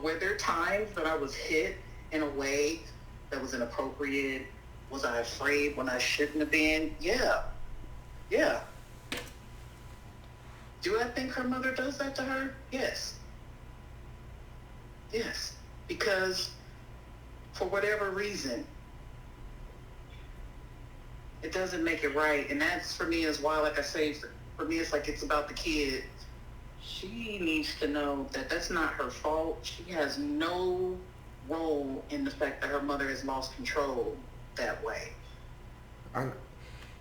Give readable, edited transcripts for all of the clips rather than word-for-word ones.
were there times that I was hit in a way that was inappropriate? Was I afraid when I shouldn't have been? Yeah. Yeah. Do I think her mother does that to her? Yes. Yes. Because for whatever reason, it doesn't make it right. And that's for me is why, like I say, for me, it's like it's about the kid. She needs to know that that's not her fault. She has no role in the fact that her mother has lost control that way. I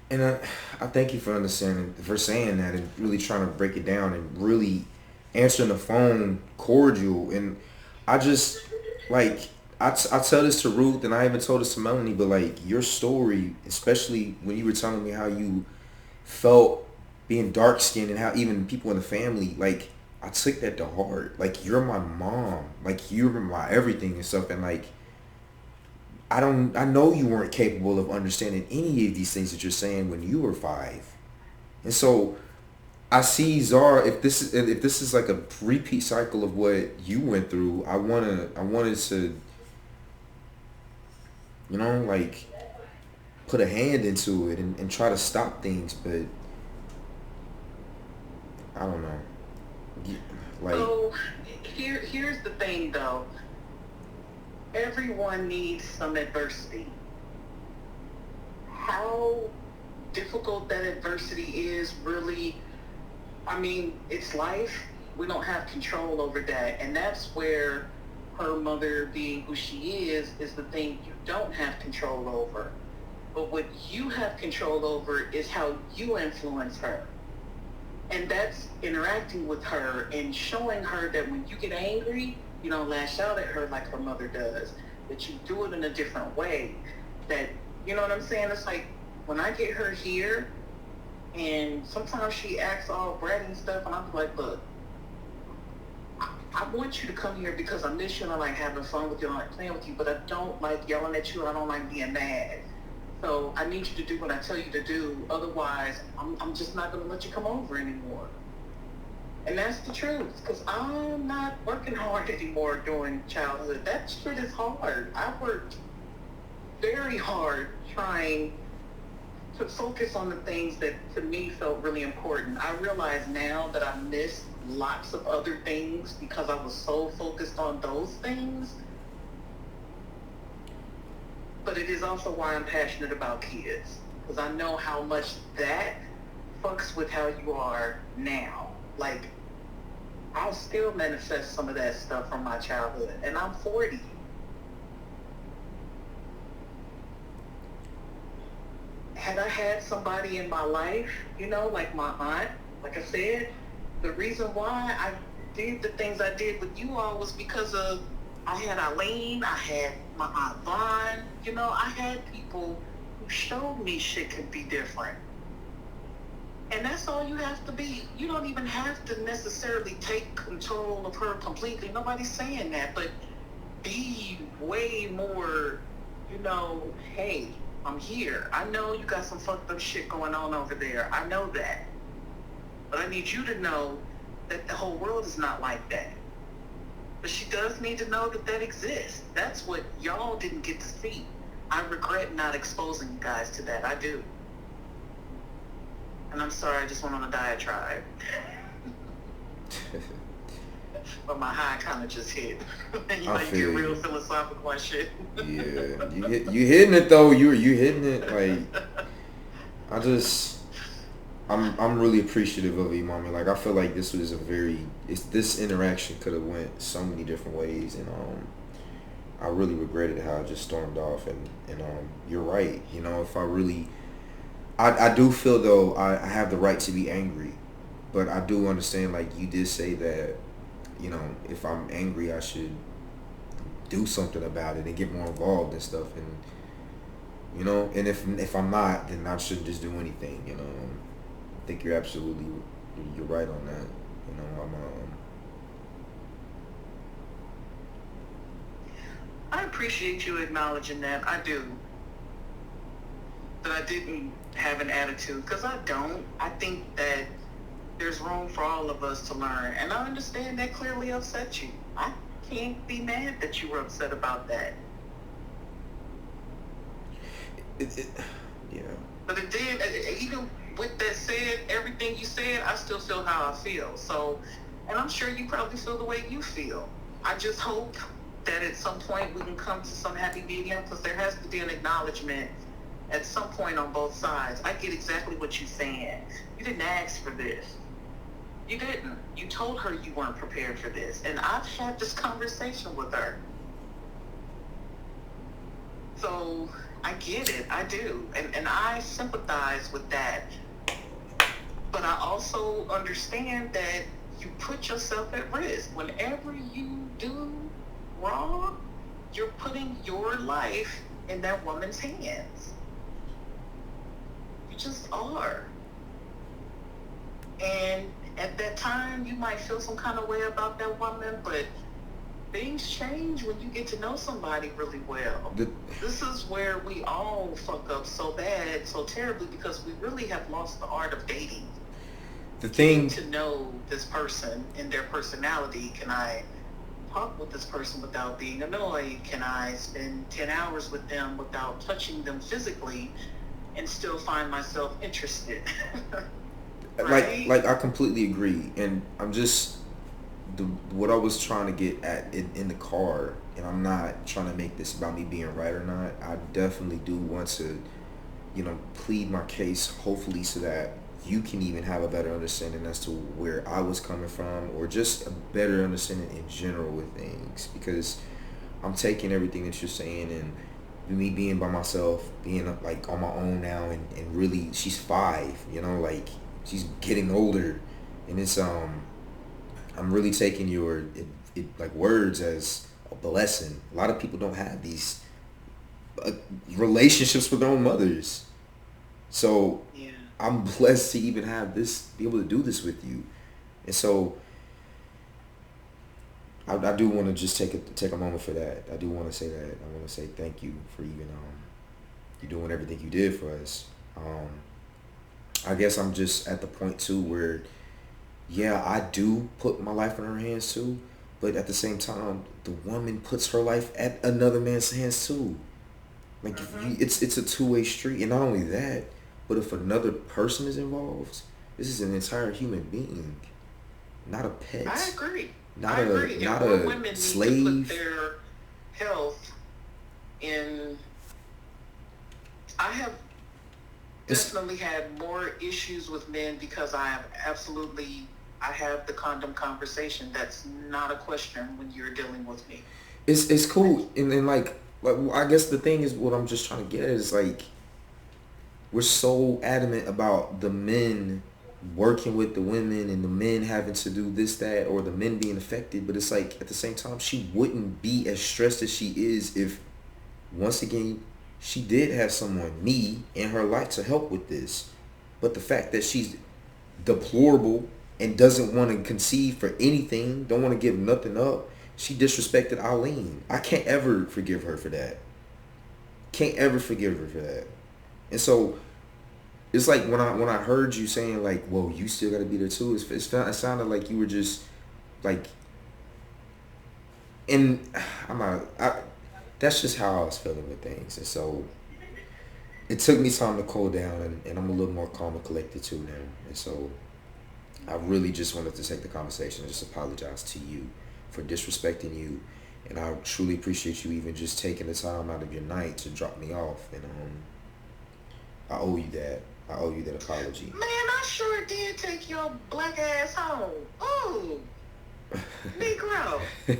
and I thank you for understanding, for saying that, and really trying to break it down, and really answering the phone cordial. And I just like I tell this to Ruth, and I even told this to Melanie. But like your story, especially when you were telling me how you felt being dark skinned, and how even people in the family, like, I took that to heart. Like, you're my mom, like you're my everything and stuff. And like, I know you weren't capable of understanding any of these things that you're saying when you were 5. And so I see, Zara, if this is like a repeat cycle of what you went through, I wanted to, like, put a hand into it, and try to stop things. But I don't know. Like, So here's the thing though. Everyone needs some adversity. How difficult that adversity is really, I mean, it's life. We don't have control over that. And that's where her mother being who she is the thing you don't have control over. But what you have control over is how you influence her. And that's interacting with her and showing her that when you get angry, you don't lash out at her like her mother does, that you do it in a different way. That, you know what I'm saying? It's like when I get her here, and sometimes she acts all bratty and stuff, and I'm like, look, I want you to come here because I miss you and I like having fun with you and I like playing with you, but I don't like yelling at you. I don't like being mad. So I need you to do what I tell you to do. Otherwise, I'm just not going to let you come over anymore. And that's the truth, because I'm not working hard anymore during childhood. That shit is hard. I worked very hard trying to focus on the things that to me felt really important. I realize now that I missed lots of other things because I was so focused on those things. But it is also why I'm passionate about kids, because I know how much that fucks with how you are now. Like, I'll still manifest some of that stuff from my childhood, and I'm 40. Had I had somebody in my life, like my aunt, like I said, the reason why I did the things I did with you all was because of I had Eileen, I had my Aunt Vaughn, I had people who showed me shit could be different. And that's all you have to be. You don't even have to necessarily take control of her completely. Nobody's saying that, but be way more, hey, I'm here. I know you got some fucked up shit going on over there. I know that. But I need you to know that the whole world is not like that. But she does need to know that that exists. That's what y'all didn't get to see. I regret not exposing you guys to that. I do. And I'm sorry, I just went on a diatribe. But my high kind of just hit. You get real philosophical and shit. Yeah, you hitting it though. You hitting it. Like, I'm really appreciative of you, mommy. Like, I feel like this was this interaction could have went so many different ways, and I really regretted how I just stormed off. And you're right. If I really, I do feel though I have the right to be angry, but I do understand, like you did say that, if I'm angry, I should do something about it and get more involved and stuff. And and if I'm not, then I shouldn't just do anything. I think you're right on that. I appreciate you acknowledging that. I do. That I didn't have an attitude, because I don't. I think that there's room for all of us to learn, and I understand that clearly upset you. can't be mad that you were upset about that. it, yeah. But it did, even with that said, everything you said, I still feel how I feel. So, and I'm sure you probably feel the way you feel. I just hope that at some point we can come to some happy medium, because there has to be an acknowledgement at some point on both sides. I get exactly what you're saying. You didn't ask for this. You didn't. You told her you weren't prepared for this. And I've had this conversation with her. So I get it. I do. And I sympathize with that. But I also understand that you put yourself at risk. Whenever you do wrong, you're putting your life in that woman's hands. You just are. And at that time, you might feel some kind of way about that woman, but things change when you get to know somebody really well. This is where we all fuck up so bad, so terribly, because we really have lost the art of dating. The thing to know this person and their personality. Can I talk with this person without being annoyed? Can I spend 10 hours with them without touching them physically and still find myself interested? Right? like I completely agree, and I'm just what I was trying to get at in the car, and I'm not trying to make this about me being right or not. I definitely do want to, plead my case, hopefully, so that you can even have a better understanding as to where I was coming from, or just a better understanding in general with things, because I'm taking everything that you're saying, and me being by myself, being like on my own now, and really, she's 5, like she's getting older, and it's I'm really taking your like words as a blessing. A lot of people don't have these relationships with their own mothers, so Yeah. I'm blessed to even have this, be able to do this with you, and so I do want to just take a moment for that. I do want to say that. I want to say thank you for even you doing everything you did for us. I guess I'm just at the point too where, yeah, I do put my life in her hands too, but at the same time, the woman puts her life at another man's hands too. Like if it's a two-way street, and not only that, but if another person is involved, this is an entire human being, not a pet. I agree. Not I agree. not More a women need to slave. put their health in. I have definitely had more issues with men because I have the condom conversation. That's not a question when you're dealing with me. It's cool, and like I guess the thing is, what I'm just trying to get at is like, we're so adamant about the men working with the women and the men having to do this, that, or the men being affected, but it's like at the same time, she wouldn't be as stressed as she is if, once again, she did have someone, me, in her life to help with this. But the fact that she's deplorable and doesn't want to concede for anything, don't want to give nothing up, she disrespected Eileen. I can't ever forgive her for that. Can't ever forgive her for that. And so it's like when I heard you saying like, well, you still got to be there too. It sounded like you were just like, and that's just how I was feeling with things. And so it took me time to cool down, and I'm a little more calm and collected too now. And so I really just wanted to take the conversation and just apologize to you for disrespecting you. And I truly appreciate you even just taking the time out of your night to drop me off. And I owe you that. I owe you that apology. Man, I sure did take your black ass home. Ooh, Negro. I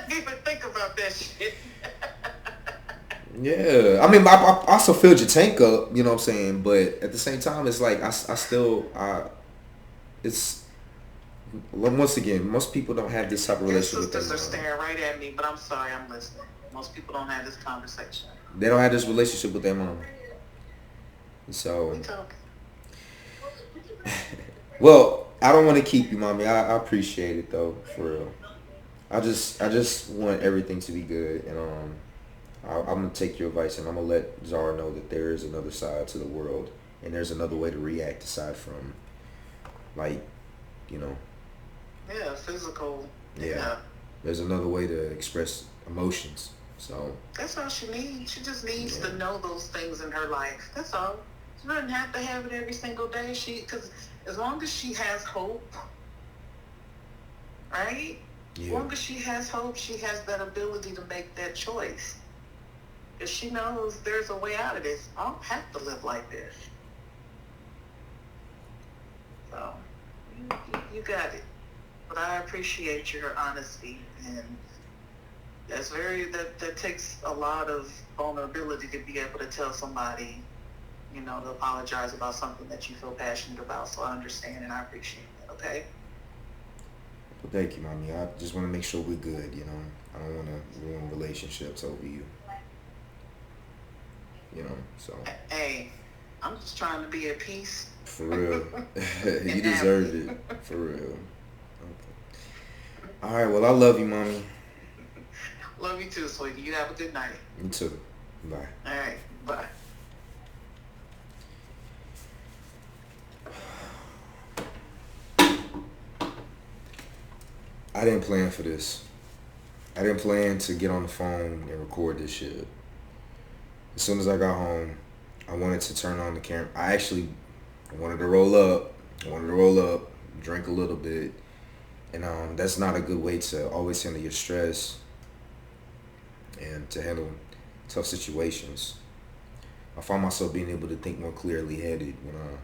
didn't even think about that shit. Yeah, I mean, I also filled your tank up, you know what I'm saying? But at the same time, it's like, it's, once again, most people don't have this type of relationship with their sisters are mom. staring right at me, but I'm sorry, I'm listening. Most people don't have this conversation. They don't have this relationship with their mom. So, We talking. well, I don't want to keep you, mommy. I appreciate it though, for real. I just want everything to be good, and I'm gonna take your advice, and I'm gonna let Zara know that there is another side to the world, and there's another way to react aside from, like, you know. Yeah, physical. Yeah. There's another way to express emotions. So That's all she needs. She just needs yeah, to know those things in her life. That's all. She doesn't have to have it every single day. Because as long as she has hope, right? As yeah, long as she has hope, she has that ability to make that choice. If she knows there's a way out of this, I don't have to live like this. So you got it. But I appreciate your honesty, and that takes a lot of vulnerability to be able to tell somebody, to apologize about something that you feel passionate about. So I understand and I appreciate that. Okay. well, thank you, mommy. I just want to make sure we're good. I don't want to ruin relationships over you. So Hey, I'm just trying to be at peace for real, you and deserve happy. it for real. Okay. All right. Well, I love you, mommy. Love you too, sweetie. You have a good night. You too. Bye. All right. Bye. I didn't plan for this. I didn't plan to get on the phone and record this shit. As soon as I got home, I wanted to turn on the camera. I wanted to roll up. I wanted to roll up, drink a little bit, and that's not a good way to always handle your stress and to handle tough situations. I find myself being able to think more clearly headed when I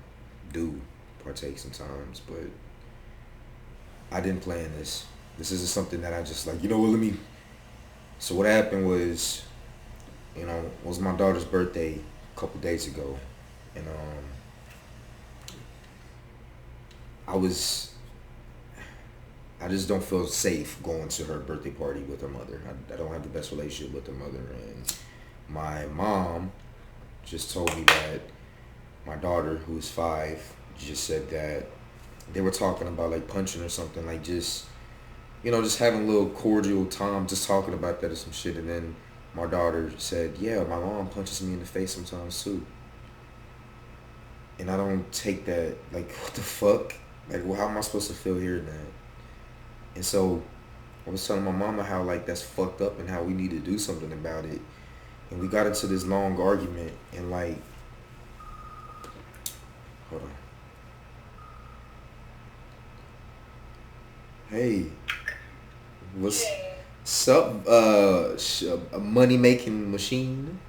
do partake sometimes, but I didn't plan this. This isn't something that I just like, let me. So what happened was, it was my daughter's birthday a couple days ago, and I was, I just don't feel safe going to her birthday party with her mother. I don't have the best relationship with her mother, and my mom just told me that my daughter, who is 5, just said that they were talking about like punching or something, like just having a little cordial time, just talking about that or some shit. And then my daughter said, yeah, my mom punches me in the face sometimes too. And I don't take that, like, what the fuck? Like, well, how am I supposed to feel hearing that? And so I was telling my mama how, like, that's fucked up and how we need to do something about it. And we got into this long argument and, like, hold on. Hey, what's up? A money making machine.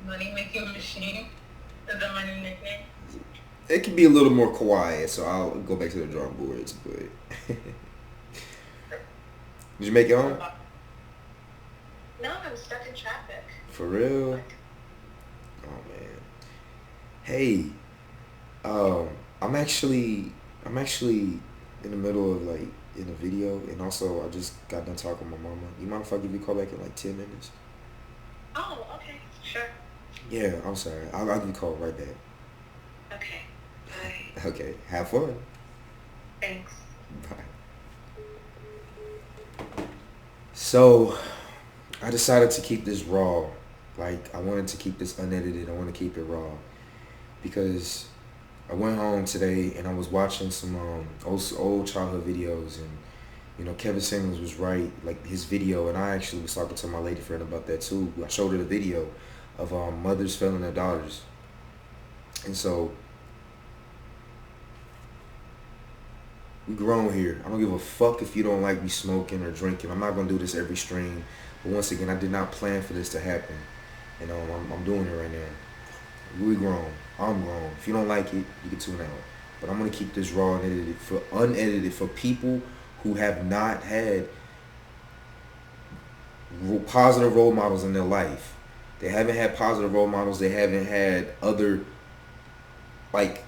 Money making machine. Is that my new nickname? It can be a little more quiet, so I'll go back to the drawing boards. But did you make it home? No, I was stuck in traffic. For real? Oh man. Hey, I'm actually in the middle of like in a video, and also I just got done talking with my mama. You mind if I give you a call back in like 10 minutes? Oh, okay, sure. Yeah, I'm sorry. I'll give you a call right back. Okay, bye. Okay, have fun. Thanks. Bye. So, I decided to keep this raw. Like, I wanted to keep this unedited. I want to keep it raw. Because I went home today and I was watching some old childhood videos, and Kevin Samuels was right, like his video, and I actually was talking to my lady friend about that too. I showed her the video of mothers failing their daughters, and so we grown here. I don't give a fuck if you don't like me smoking or drinking. I'm not gonna do this every stream, but once again, I did not plan for this to happen, and I'm doing it right now. We grown. I'm grown. If you don't like it, you can tune out. But I'm gonna keep this raw and unedited for people who have not had positive role models in their life. They haven't had positive role models. They haven't had other like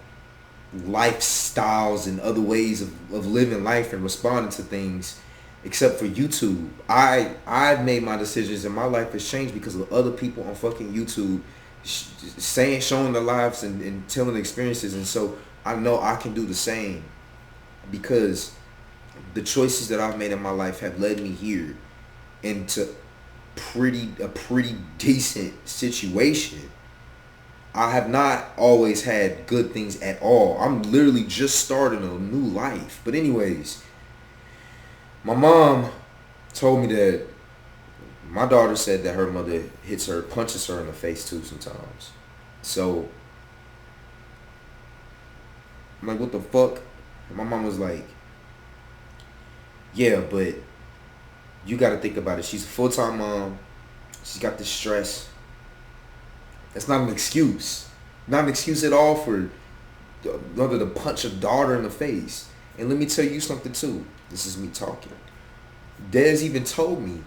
lifestyles and other ways of living life and responding to things except for YouTube. I've made my decisions and my life has changed because of other people on fucking YouTube showing their lives and telling experiences, and so I know I can do the same because the choices that I've made in my life have led me here into a pretty decent situation. I have not always had good things at all. I'm literally just starting a new life. But anyways, my mom told me that my daughter said that her mother punches her in the face too sometimes. So I'm like, what the fuck? And my mom was like, yeah, but you got to think about it. She's a full-time mom. She's got this stress. That's not an excuse. Not an excuse at all for mother to punch a daughter in the face. And let me tell you something too. This is me talking. Des even told me,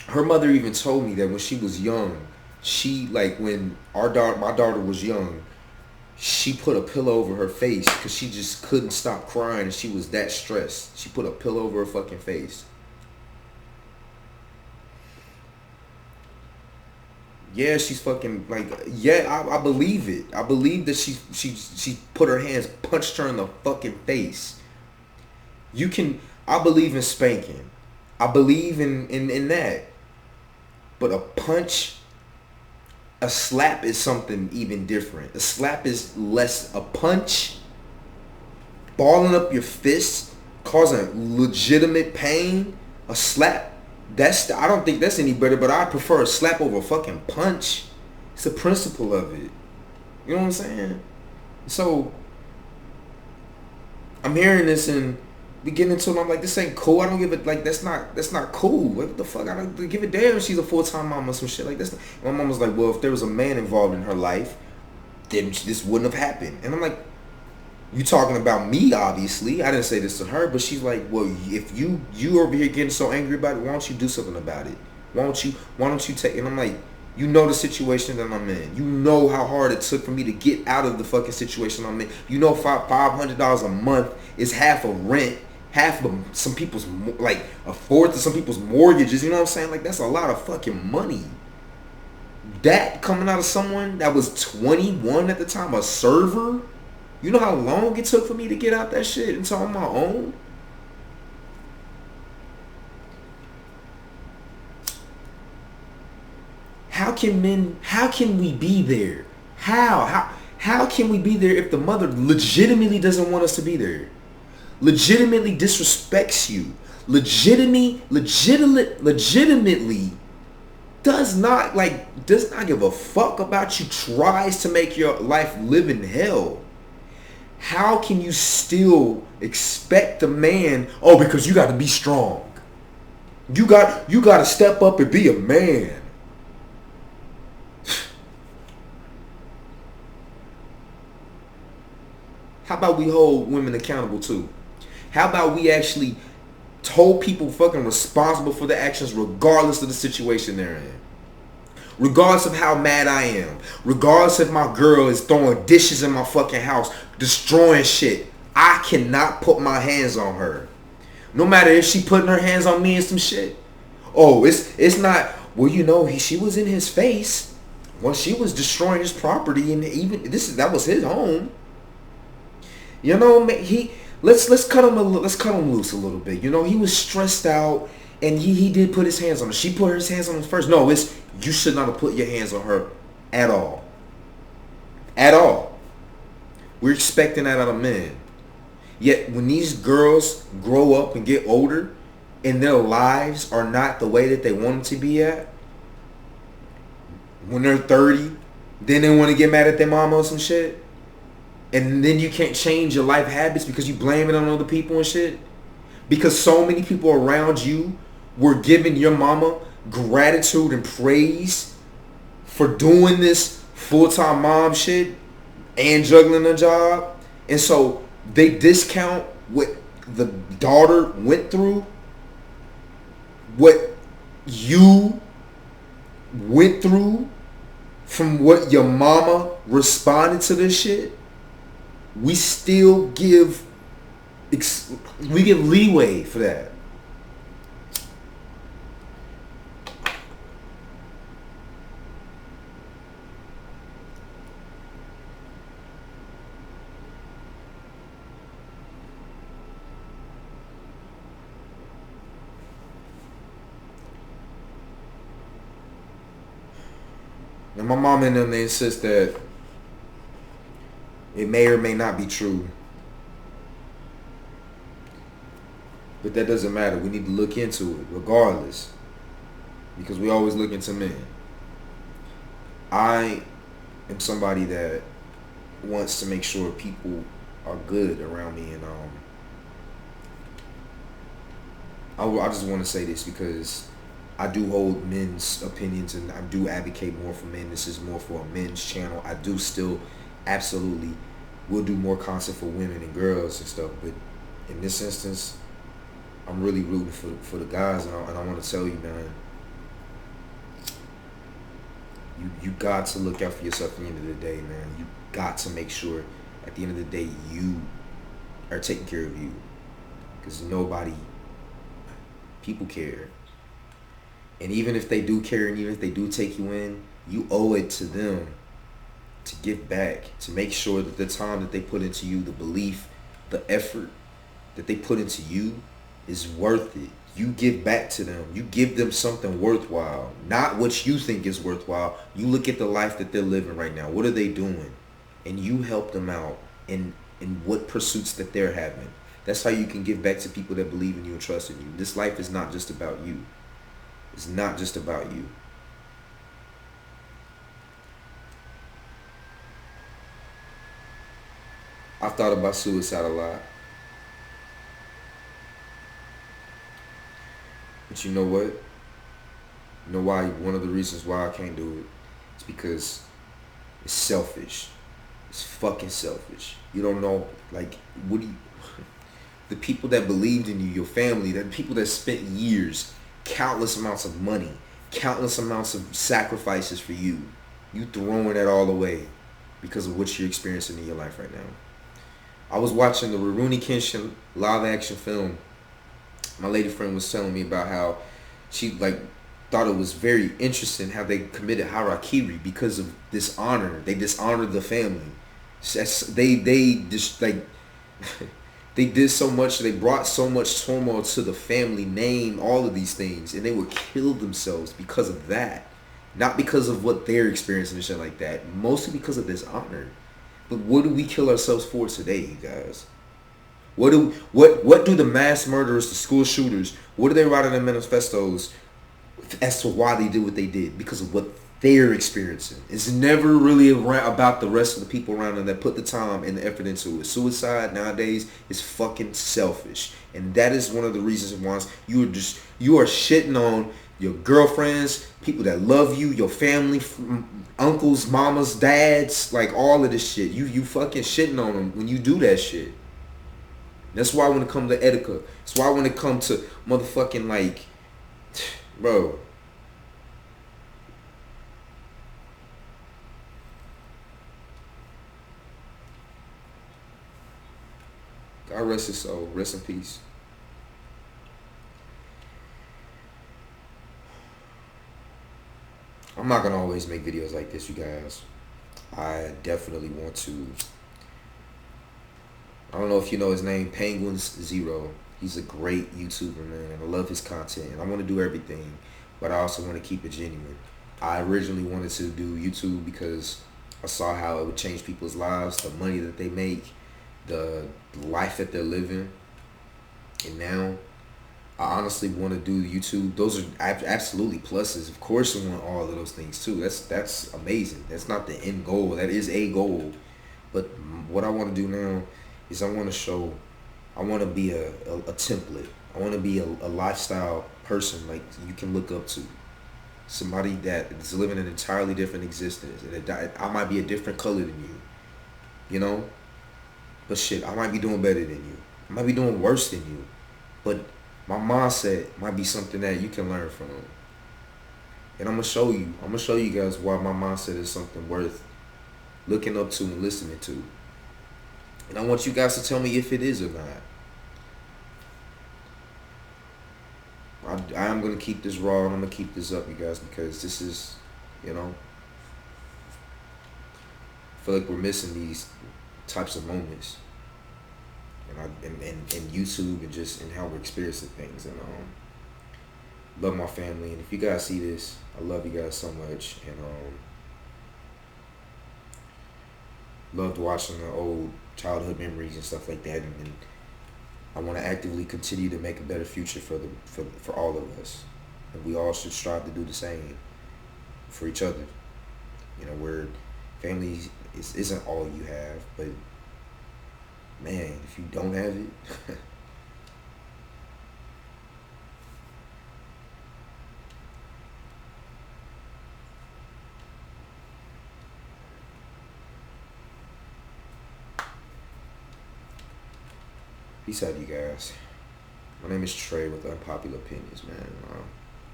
her mother even told me that when she was young, when my daughter was young, she put a pillow over her face because she just couldn't stop crying and she was that stressed. She put a pillow over her fucking face. Yeah, she's fucking I believe it. I believe that she put her hands, punched her in the fucking face. I believe in spanking. I believe in that. But a slap is something even different. A slap is less. A punch, balling up your fist, causing legitimate pain. A slap, I don't think that's any better, but I prefer a slap over a fucking punch. It's the principle of it. You know what I'm saying? So I'm hearing this and we get into it. I'm like, this ain't cool. I don't give it, like, that's not cool. What the fuck? I don't give a damn if she's a full-time mom or some shit like this. My mom was like, well, if there was a man involved in her life, then this wouldn't have happened. And I'm like, you talking about me, obviously. I didn't say this to her, but she's like, well, if you over here getting so angry about it, why don't you do something about it? Why don't you take, and I'm like, you know the situation that I'm in. You know how hard it took for me to get out of the fucking situation I'm in. You know $500 a month is half of rent, half of some people's, like a fourth of some people's mortgages. You know what I'm saying? Like, that's a lot of fucking money. That coming out of someone that was 21 at the time, a server. You know how long it took for me to get out that shit into on my own? How can we be there? How can we be there if the mother legitimately doesn't want us to be there? Legitimately disrespects you. Legitimately does not give a fuck about you, tries to make your life live in hell. How can you still expect a man, because you got to be strong. You got to step up and be a man. How about we hold women accountable too? How about we actually hold people fucking responsible for their actions regardless of the situation they're in? Regardless of how mad I am. Regardless if my girl is throwing dishes in my fucking house, destroying shit. I cannot put my hands on her. No matter if she putting her hands on me and some shit. It's not, she was in his face when she was destroying his property, and even that was his home. You know, let's cut him loose a little bit. You know, he was stressed out, and he did put his hands on her. She put her hands on him first. No, you should not have put your hands on her at all. At all. We're expecting that out of men. Yet when these girls grow up and get older, and their lives are not the way that they want them to be at, when they're 30, then they want to get mad at their mama or some shit. And then you can't change your life habits because you blame it on other people and shit. Because so many people around you were giving your mama gratitude and praise for doing this full-time mom shit and juggling a job. And so they discount what the daughter went through, what you went through from what your mama responded to this shit. We still give leeway for that. And my mom and them, they insist that it may or may not be true. But that doesn't matter. We need to look into it regardless, because we always look into men. I am somebody that wants to make sure people are good around me, and I just want to say this because I do hold men's opinions and I do advocate more for men. This is more for a men's channel. I do still absolutely will do more content for women and girls and stuff, but in this instance, I'm really rooting for the guys, and I want to tell you, man, you got to look out for yourself at the end of the day, man. You got to make sure at the end of the day you are taking care of you, because people care. And even if they do care, and even if they do take you in, you owe it to them to give back, to make sure that the time that they put into you, the belief, the effort that they put into you is worth it. You give back to them. You give them something worthwhile, not what you think is worthwhile. You look at the life that they're living right now. What are they doing? And you help them out in what pursuits that they're having. That's how you can give back to people that believe in you and trust in you. This life is not just about you. It's not just about you. I've thought about suicide a lot. But you know what? You know why? One of the reasons why I can't do it is because it's selfish. It's fucking selfish. You don't know, like, what do you... The people that believed in you, your family, the people that spent years, countless amounts of money, countless amounts of sacrifices for you, you throwing that all away because of what you're experiencing in your life right now. I was watching the Rooney Kenshin live action film. My lady friend was telling me about how she thought it was very interesting how they committed harakiri because of dishonor. They dishonored the family. They just they did so much. They brought so much turmoil to the family name. All of these things, and they would kill themselves because of that, not because of what they're experiencing and shit like that. Mostly because of dishonor. But what do we kill ourselves for today, you guys? What do the mass murderers, the school shooters, what do they write in their manifestos as to why they did what they did? Because of what they're experiencing. It's never really about the rest of the people around them that put the time and the effort into it. Suicide nowadays is fucking selfish. And that is one of the reasons why you are shitting on your girlfriends, people that love you, your family, uncles, mamas, dads, like all of this shit. You fucking shitting on them when you do that shit. That's why when it comes to etiquette, it's why when it comes to motherfucking bro. God rest his soul. Rest in peace. I'm not gonna always make videos like this, you guys. I definitely want to. I don't know if you know his name, Penguins Zero. He's a great YouTuber, man. I love his content, and I want to do everything, but I also want to keep it genuine. I originally wanted to do YouTube because I saw how it would change people's lives, the money that they make, the life that they're living, and now I honestly want to do YouTube. Those are absolutely pluses. Of course, I want all of those things too. That's amazing. That's not the end goal. That is a goal, but what I want to do now is I want to be a template. I want to be a lifestyle person like you can look up to. Somebody that is living an entirely different existence. And I might be a different color than you, you know? But shit, I might be doing better than you. I might be doing worse than you. But my mindset might be something that you can learn from. And I'm going to show you. I'm going to show you guys why my mindset is something worth looking up to and listening to. And I want you guys to tell me if it is or not. I am going to keep this raw and I'm going to keep this up, you guys, because this is, I feel like we're missing these types of moments. And YouTube and just and how we're experiencing things. And love my family. And if you guys see this, I love you guys so much. And loved watching the old childhood memories and stuff like that, and I want to actively continue to make a better future for all of us, and we all should strive to do the same for each other. You know, where family isn't all you have, but man, if you don't have it, peace out, you guys. My name is Trey with Unpopular Opinions, man.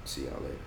See y'all later.